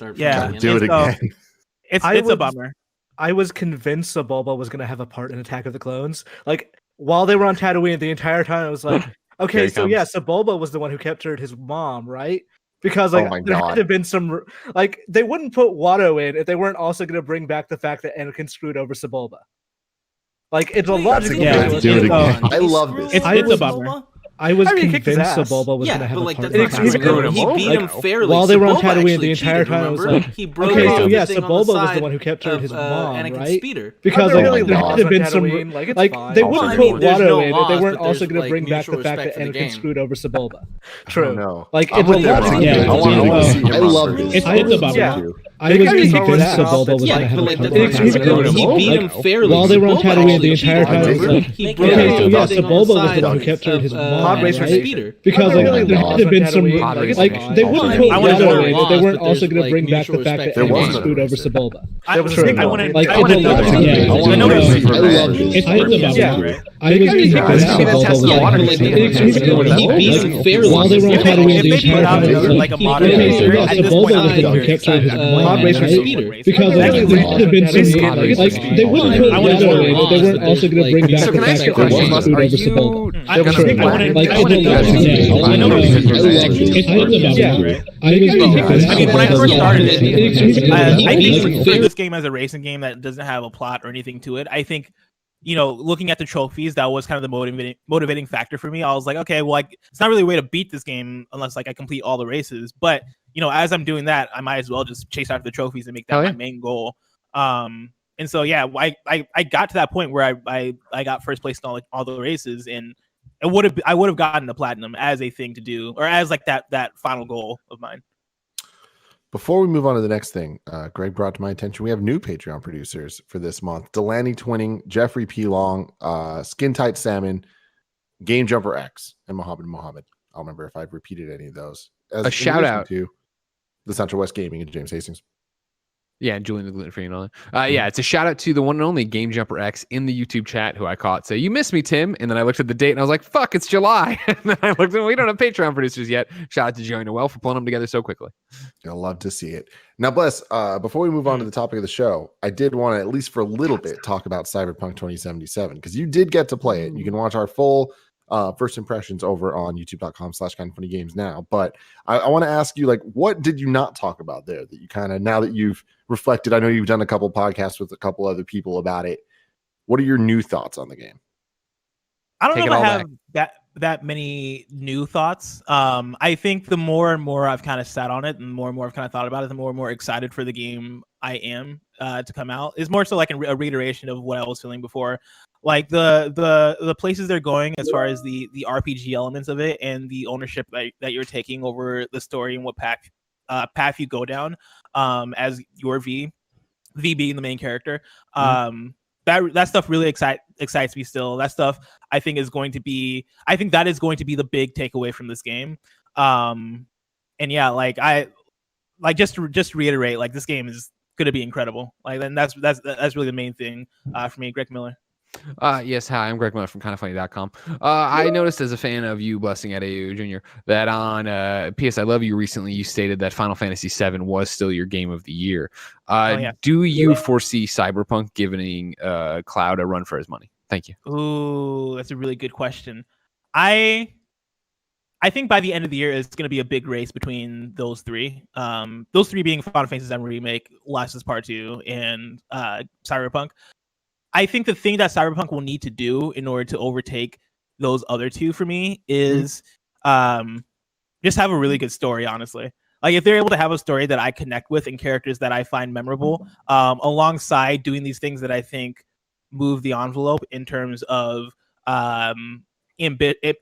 start. Yeah, do it again. It's a bummer. I was convinced Sebulba was going to have a part in Attack of the Clones. Like, while they were on Tatooine, the entire time I was like, okay, so yeah, Sebulba was the one who captured his mom, right? Because like there had to have been some like they wouldn't put Watto in if they weren't also going to bring back the fact that Anakin screwed over Sebulba. Like it's a logical. Do it again. I love this. It's a bummer. I was convinced Sebulba was going to have a part in it. He beat him fairly. While they were on Tatooine, the entire time I was like, he broke okay, so yeah, Sebulba was the one who captured his mom, right? Speeder. Because like there had to have been some like they wouldn't put Watto in if they weren't also going to bring back the fact that Anakin screwed over Sebulba. True. Like it's a logical. I love this. It's a bummer. I was convinced Sebulba was going to have a part in He beat him fairly. While they were on Tatooine, the entire time I was like, okay, so yeah, Sebulba was the one who captured his mom, right? Because like there had to have been some like they wouldn't put Watto in if they weren't also going to bring back the fact that Anakin screwed over Sebulba. I want to. I was convinced Sebulba was He beat him fairly. While they were on Tatooine, the entire time I was like a modern Sebulba was the one who captured his mom, right? Because like there had to have been some like they wouldn't put Watto in if they weren't also going to bring back the fact that Anakin screwed over Sebulba. When I first started it, I think this game as a racing game that doesn't have a plot or anything to it, I think, you know, looking at the trophies, that was kind of the motivating factor for me. I was like, okay, well, it's not really a way to beat this game unless like I complete all the races. But, you know, as I'm doing that, I might as well just chase after the trophies and make that my main goal. And so, yeah, I got to that point where I got first place in all the races, and I would have gotten the platinum as a thing to do, or as like that final goal of mine. Before we move on to the next thing, Greg brought to my attention, we have new Patreon producers for this month. Delaney Twinning, Jeffrey P. Long, Skin Tight Salmon, Game Jumper X, and Mohammed. I don't remember if I've repeated any of those. A shout out to the Central West Gaming and James Hastings. Yeah, Julian the Gluten Free and all that. Yeah, it's a shout out to the one and only Game Jumper X in the YouTube chat who I caught say, "You missed me, Tim." And then I looked at the date and I was like, fuck, it's July. And then I looked and we don't have Patreon producers yet. Shout out to Joey Noel for pulling them together so quickly. You'll love to see it. Now, Bless, before we move on to the topic of the show, I did want to, at least for a little bit, talk about Cyberpunk 2077, because you did get to play it. You can watch our full first impressions over on youtube.com/kindoffunnygames now. But I want to ask you, like, what did you not talk about there that you kind of, now that you've reflected, I know you've done a couple podcasts with a couple other people about it. What are your new thoughts on the game? I don't know if I have that many new thoughts. I think the more and more I've kind of sat on it and more I've kind of thought about it, the more and more excited for the game I am to come out. It's more so like a reiteration of what I was feeling before. Like the places they're going as far as the RPG elements of it and the ownership that you're taking over the story and what path you go down as your V being the main character. That stuff really excites me still. That stuff I think that is going to be the big takeaway from this game. And yeah, just to reiterate, like, this game is going to be incredible. Like, and that's really the main thing for me. Greg Miller. Yes, hi, I'm Greg Miller from kindoffunny.com. I noticed as a fan of you, Blessing at AU Jr., that on PS I Love You recently, you stated that Final Fantasy VII was still your game of the year. Do you foresee Cyberpunk giving Cloud a run for his money? Thank you. Ooh, that's a really good question. I think by the end of the year, it's going to be a big race between those three. Those three being Final Fantasy VII Remake, Last of Us Part 2, and Cyberpunk. I think the thing that Cyberpunk will need to do in order to overtake those other two for me is just have a really good story, honestly. Like, if they're able to have a story that I connect with and characters that I find memorable, alongside doing these things that I think move the envelope in terms of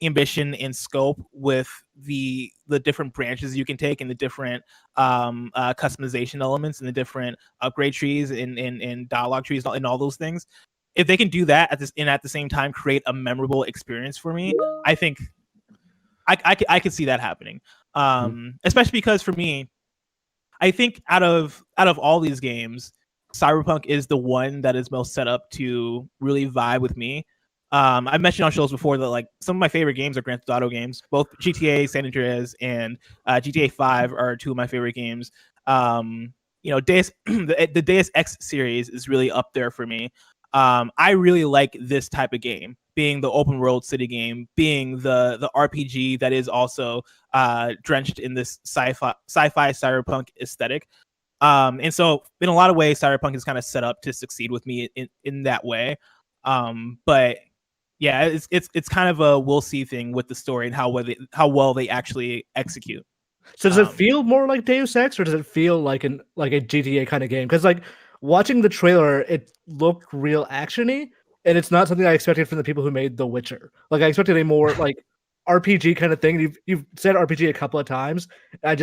ambition and scope with the different branches you can take and the different customization elements and the different upgrade trees and dialogue trees and all those things. If they can do that at the same time create a memorable experience for me, I think I could see that happening. Especially because for me, I think out of all these games, Cyberpunk is the one that is most set up to really vibe with me. I've mentioned on shows before that, like, some of my favorite games are Grand Theft Auto games. Both GTA San Andreas and GTA 5 are two of my favorite games. Deus the Deus Ex series is really up there for me. I really like this type of game, being the open world city game, being the RPG that is also drenched in this sci-fi cyberpunk aesthetic. And so in a lot of ways, Cyberpunk is kind of set up to succeed with me in that way. But yeah, it's kind of a we'll see thing with the story and how well they actually execute. So does it feel more like Deus Ex, or does it feel like a GTA kind of game? Because like watching the trailer, it looked real actiony, and it's not something I expected from the people who made The Witcher. Like I expected a more like RPG kind of thing. You've said RPG a couple of times. I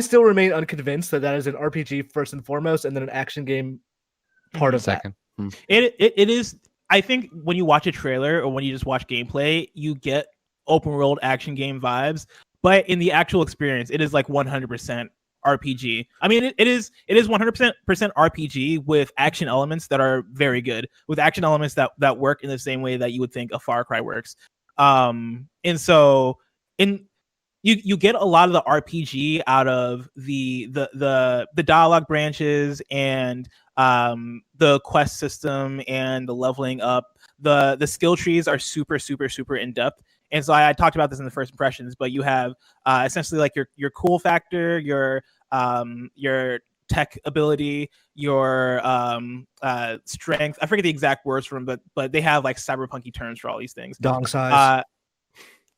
still remain unconvinced that is an RPG first and foremost, and then an action game part of second. It is. I think when you watch a trailer or when you just watch gameplay, you get open world action game vibes. But in the actual experience, it is like 100% RPG. I mean, it is 100% RPG with action elements that are very good, with action elements that work in the same way that you would think a Far Cry works. And so you get a lot of the RPG out of the dialogue branches and the quest system and the leveling up. The skill trees are super in depth. And so I talked about this in the first impressions, but you have essentially like your cool factor, your tech ability, your strength. I forget the exact words for them, but they have like cyberpunky terms for all these things. Dong size.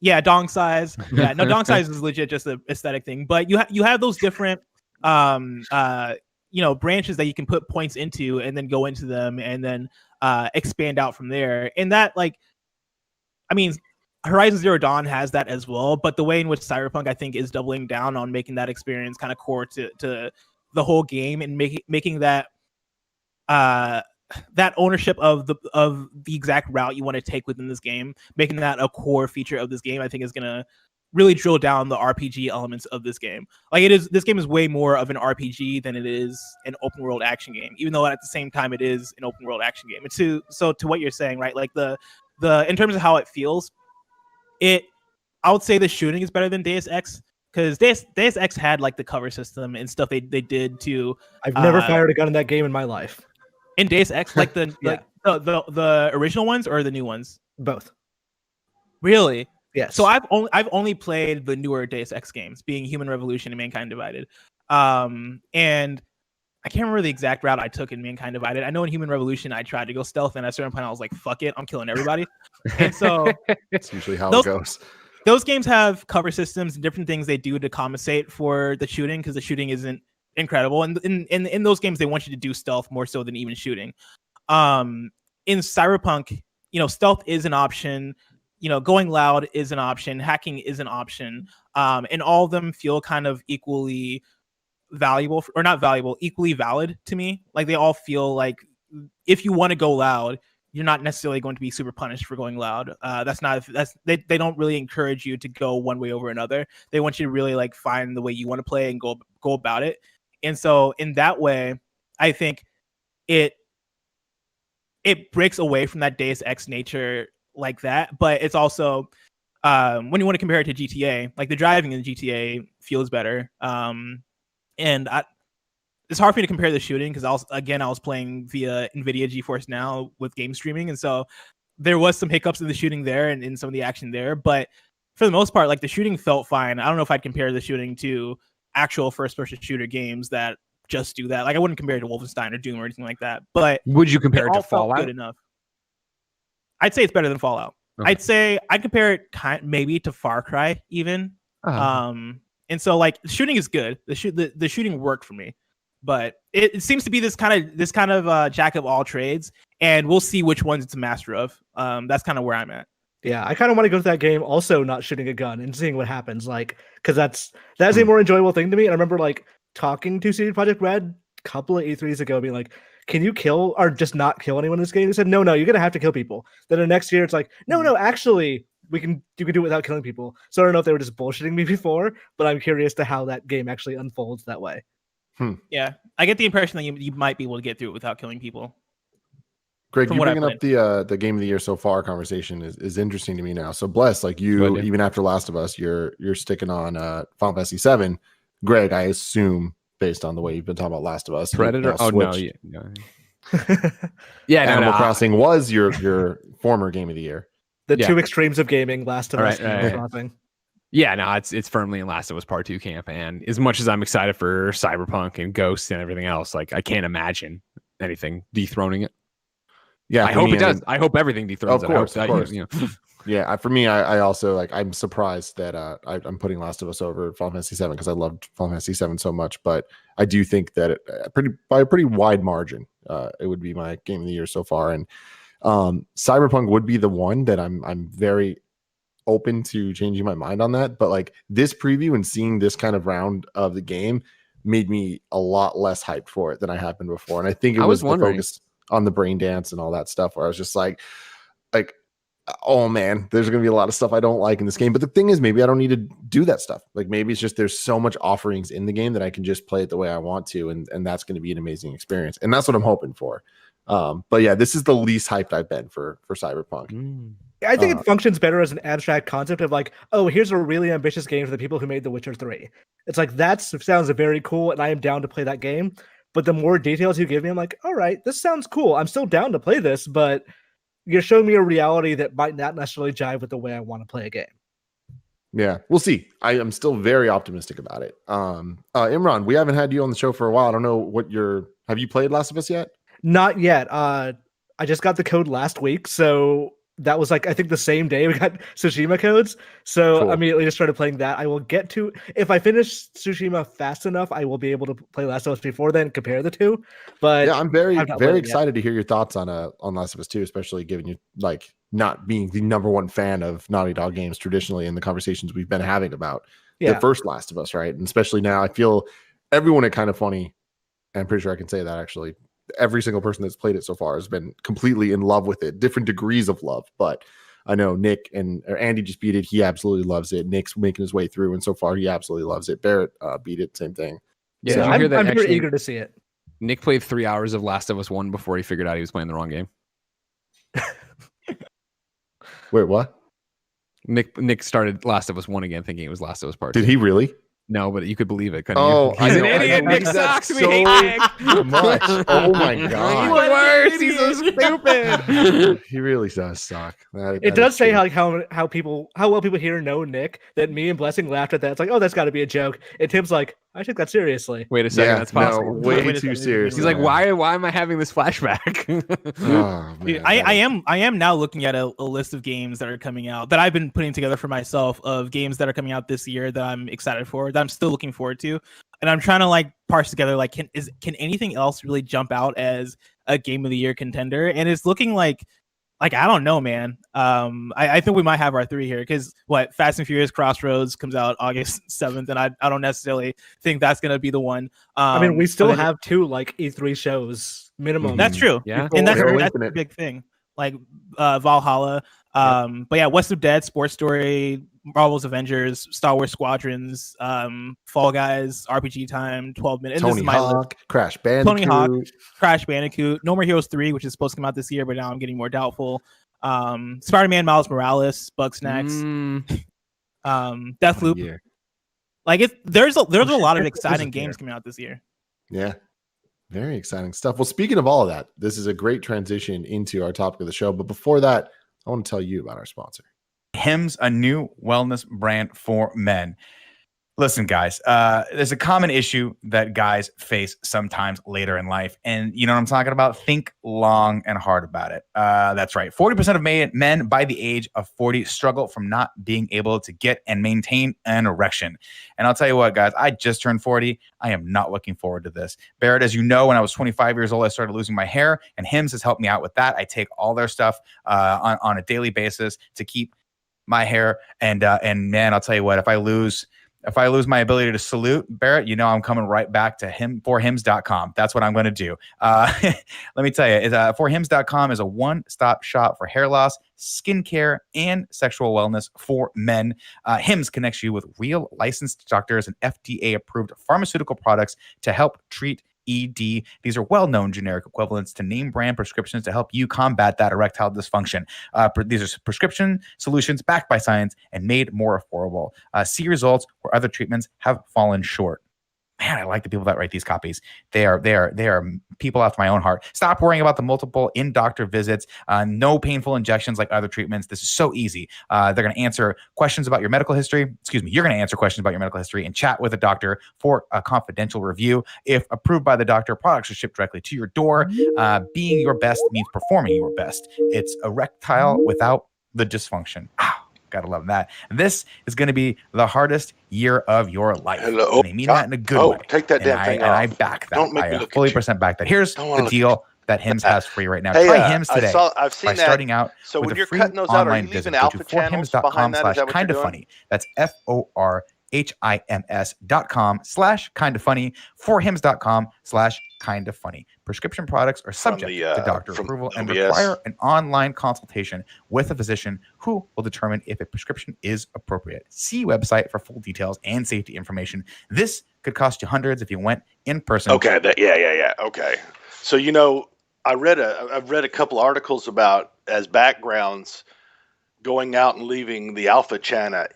Yeah, dong size. Yeah, no, dong size is legit just an aesthetic thing. But you have those different branches that you can put points into and then go into them and then expand out from there. And that, like, I mean, Horizon Zero Dawn has that as well, but the way in which Cyberpunk, I think, is doubling down on making that experience kind of core to the whole game and making that that ownership of the exact route you want to take within this game, making that a core feature of this game, I think is gonna really drill down the RPG elements of this game. Like this game is way more of an RPG than it is an open world action game, even though at the same time it is an open world action game. And so to what you're saying, right? Like the in terms of how it feels, I would say the shooting is better than Deus Ex, because Deus Ex had like the cover system and stuff they did to. I've never fired a gun in that game in my life. In Deus Ex, like the original ones or the new ones? Both. Really? Yes. So I've only played the newer Deus Ex games, being Human Revolution and Mankind Divided. And I can't remember the exact route I took in Mankind Divided. I know in Human Revolution I tried to go stealth, and at a certain point I was like, "Fuck it, I'm killing everybody." And so it's usually how it goes. Those games have cover systems and different things they do to compensate for the shooting, because the shooting isn't incredible. And in those games, they want you to do stealth more so than even shooting. In Cyberpunk, stealth is an option. Going loud is an option. Hacking is an option. And all of them feel kind of equally valuable, or not valuable, equally valid to me. Like they all feel like if you want to go loud, you're not necessarily going to be super punished for going loud. They don't really encourage you to go one way over another. They want you to really like find the way you want to play and go about it. And so in that way, I think it breaks away from that Deus Ex nature like that. But it's also when you want to compare it to GTA, like the driving in GTA feels better. And it's hard for me to compare the shooting because I was playing via NVIDIA GeForce Now with game streaming, and so there was some hiccups in the shooting there and in some of the action there. But for the most part, like the shooting felt fine. I don't know if I'd compare the shooting to actual first-person shooter games that just do that. Like I wouldn't compare it to Wolfenstein or Doom or anything like that. But would you compare it to Fallout? Good enough. I'd say it's better than Fallout. Okay. I'd compare it maybe to Far Cry even. And so like the shooting is good. The shooting worked for me, but it seems to be this kind of jack of all trades, and we'll see which ones it's a master of. That's kind of where I'm at. Yeah, I kind of want to go to that game also not shooting a gun and seeing what happens, like, because that's a more enjoyable thing to me. And I remember like talking to CD Projekt Red a couple of E3s ago, being like, "Can you kill or just not kill anyone in this game?" They said, "No, you're gonna have to kill people." Then the next year, it's like, "No, actually, you can do it without killing people." So I don't know if they were just bullshitting me before, but I'm curious to how that game actually unfolds that way. Yeah, I get the impression that you might be able to get through it without killing people. Greg, you bringing up the game of the year so far conversation is interesting to me now. So Bless, like you, even after Last of Us, you're sticking on Final Fantasy VII. Greg, I assume based on the way you've been talking about Last of Us, Predator. Oh no, yeah, Animal Crossing was your former game of the year. The two extremes of gaming, Last of Us, Animal Crossing. Yeah, no, it's firmly in Last of Us Part 2 camp. And as much as I'm excited for Cyberpunk and Ghost and everything else, like I can't imagine anything dethroning it. Yeah, I hope it does. I hope everything dethrones it. Of course. Yeah, for me, I also like. I'm surprised that I'm putting Last of Us over Final Fantasy VII because I loved Final Fantasy VII so much. But I do think that by a pretty wide margin, it would be my game of the year so far. And Cyberpunk would be the one that I'm very open to changing my mind on that. But like this preview and seeing this kind of round of the game made me a lot less hyped for it than I have been before. And I think it was the focus on the brain dance and all that stuff where I was just like, oh man, there's going to be a lot of stuff I don't like in this game. But the thing is, maybe I don't need to do that stuff. Like maybe it's just there's so much offerings in the game that I can just play it the way I want to. And that's going to be an amazing experience. And that's what I'm hoping for. But yeah, this is the least hyped I've been for Cyberpunk. I think it functions better as an abstract concept of like, oh, here's a really ambitious game for the people who made The Witcher 3. It's like, that sounds very cool, and I am down to play that game. But the more details you give me, I'm like, all right, this sounds cool. I'm still down to play this, but you're showing me a reality that might not necessarily jive with the way I want to play a game. Yeah, we'll see. I am still very optimistic about it. Imran, we haven't had you on the show for a while. I don't know have you played Last of Us yet? Not yet. I just got the code last week, so that was like, I think the same day we got Tsushima codes. So cool. I immediately just started playing that. I will get to, if I finish Tsushima fast enough, I will be able to play Last of Us before then, compare the two. But yeah, I'm very excited to hear your thoughts on Last of Us 2, especially given you like not being the number one fan of Naughty Dog games traditionally in the conversations we've been having about the first Last of Us, right? And especially now, I feel everyone at Kind of Funny, and I'm pretty sure I can say that actually, every single person that's played it so far has been completely in love with it, different degrees of love. But I know Nick or Andy just beat it. He absolutely loves it. Nick's making his way through, and so far he absolutely loves it. Barrett beat it, same thing. Yeah, so I'm very eager to see it. Nick played 3 hours of Last of Us 1 before he figured out he was playing the wrong game. Wait, what? Nick started Last of Us 1 again thinking it was Last of Us Part 2. Did he really? No, but you could believe it, couldn't you? He's an idiot. Nick sucks. We hate Nick. Much. Oh my god. He's the worst. He's so stupid. He really does suck. It does say how well people here know Nick, that me and Blessing laughed at that. It's like, oh, that's got to be a joke. And Tim's like, I take that seriously. Wait a second, that's possible. No, way too serious. He's like, why am I having this flashback? Oh, man, I am now looking at a list of games that are coming out that I've been putting together for myself, of games that are coming out this year that I'm excited for, that I'm still looking forward to. And I'm trying to like parse together, like, can anything else really jump out as a game of the year contender? And it's looking like I don't know, man. I think we might have our 3 here, because Fast and Furious Crossroads comes out August 7th, and I don't necessarily think that's gonna be the one. I mean, we still have 2 like E3 shows minimum. That's true. Yeah, and that's a big thing. Like Valhalla. But yeah, West of Dead, Sports Story, Marvel's Avengers, Star Wars Squadrons, Fall Guys, RPG Time, 12 minutes. Tony Hawk, Crash Bandicoot, No More Heroes 3, which is supposed to come out this year, but now I'm getting more doubtful. Spider-Man Miles Morales, Bugsnax, Deathloop. Like there's a lot of exciting games coming out this year. Yeah. Very exciting stuff. Well, speaking of all of that, this is a great transition into our topic of the show. But before that, I want to tell you about our sponsor. Hims, a new wellness brand for men. Listen, guys, there's a common issue that guys face sometimes later in life. And you know what I'm talking about? Think long and hard about it. That's right. 40% of men by the age of 40 struggle from not being able to get and maintain an erection. And I'll tell you what, guys, I just turned 40. I am not looking forward to this. Barrett, as you know, when I was 25 years old, I started losing my hair, and Hims has helped me out with that. I take all their stuff on a daily basis to keep my hair. And man, I'll tell you what, if I lose my ability to salute, Barrett, you know I'm coming right back to forhims.com. That's what I'm going to do. Let me tell you, forhims.com is a one-stop shop for hair loss, skincare, and sexual wellness for men. Hims connects you with real licensed doctors and FDA-approved pharmaceutical products to help treat ED. These are well-known generic equivalents to name brand prescriptions to help you combat that erectile dysfunction. These are prescription solutions backed by science and made more affordable. See results where other treatments have fallen short. man, I like the people that write these copies. They are people after my own heart. Stop worrying about the multiple in-doctor visits. No painful injections like other treatments. This is so easy. They're going to answer questions about your medical history. Excuse me. You're going to answer questions about your medical history and chat with a doctor for a confidential review. If approved by the doctor, products are shipped directly to your door. Being your best means performing your best. It's erectile without the dysfunction. Gotta love that. This is going to be the hardest year of your life. Hello. And I mean that in a good way. Take that damn thing off. And I back that. Don't make I me look fully at you. percent back that. Here's the deal that Hims has for you right now. Hey, Try Hims today I've seen by that. starting out So with when a you're free cutting those out, are online you visit. leaving Go to alpha channels behind that? Is that what you're doing? forhims.com/kindafunny. That's FORHIMS.com/kindafunny. forhims.com/kindafunny. Prescription products are subject to doctor approval and require an online consultation with a physician who will determine if a prescription is appropriate. See website for full details and safety information. This could cost you hundreds if you went in person. Okay. Yeah. Okay. So, I've read a couple articles about as backgrounds going out and leaving the alpha channel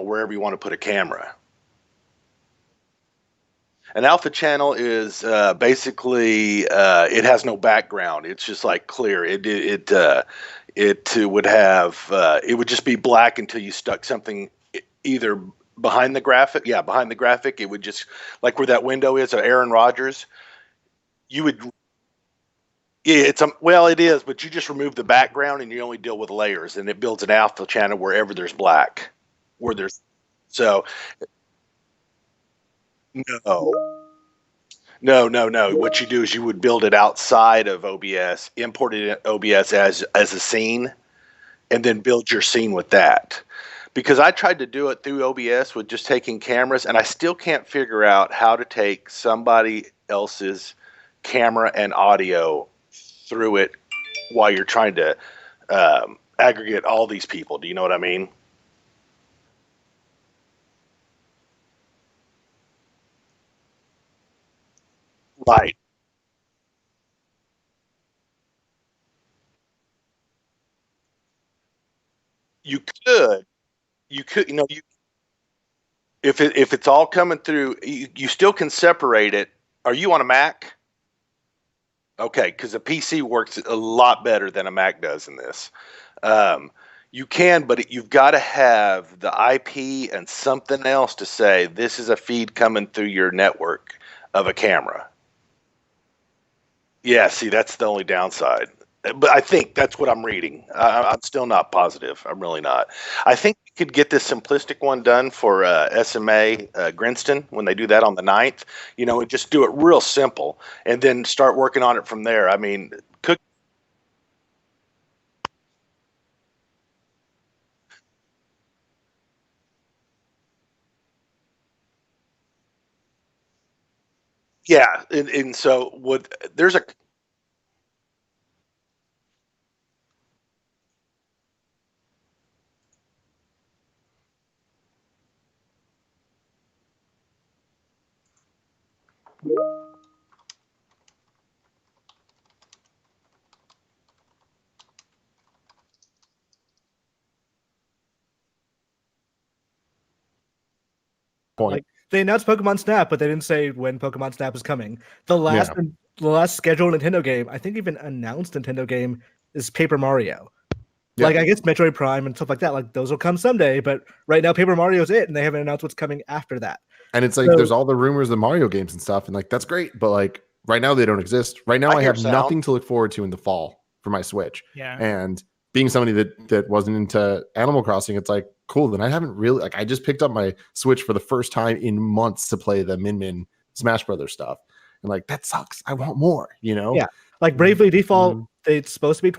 wherever you want to put a camera. An alpha channel is basically it has no background. It's just like clear. It would have it would just be black until you stuck something either behind the graphic. Yeah, behind the graphic, it would just like where that window is of Aaron Rodgers. You would. Yeah, it is, but you just remove the background and you only deal with layers, and it builds an alpha channel wherever there's black, no. What you do is you would build it outside of OBS, import it in OBS as a scene, and then build your scene with that. Because I tried to do it through OBS with just taking cameras, and I still can't figure out how to take somebody else's camera and audio through it while you're trying to aggregate all these people. Do you know what I mean? Right. You could, if it's all coming through, you still can separate it. Are you on a Mac? Okay, because a PC works a lot better than a Mac does in this. You can, but you've got to have the IP and something else to say this is a feed coming through your network of a camera. Yeah, see, that's the only downside. But I think that's what I'm reading. I'm still not positive. I'm really not. I think we could get this simplistic one done for SMA Grinston when they do that on the 9th. And just do it real simple and then start working on it from there. I mean, yeah. And so there's a point. Like, they announced Pokemon Snap, but they didn't say when Pokemon Snap is coming. The last scheduled Nintendo game, I think even announced Nintendo game, is Paper Mario. Yeah. Like, I guess Metroid Prime and stuff like that, like those will come someday, but right now Paper Mario's it, and they haven't announced what's coming after that. And it's like there's all the rumors of Mario games and stuff, and like that's great, but like right now they don't exist. Right now I have nothing to look forward to in the fall for my Switch. Yeah. And being somebody that wasn't into Animal Crossing, it's like, cool, then I haven't really I just picked up my Switch for the first time in months to play the Min Smash Brothers stuff. And like that sucks. I want more, Yeah. Like Bravely Default, it's supposed to be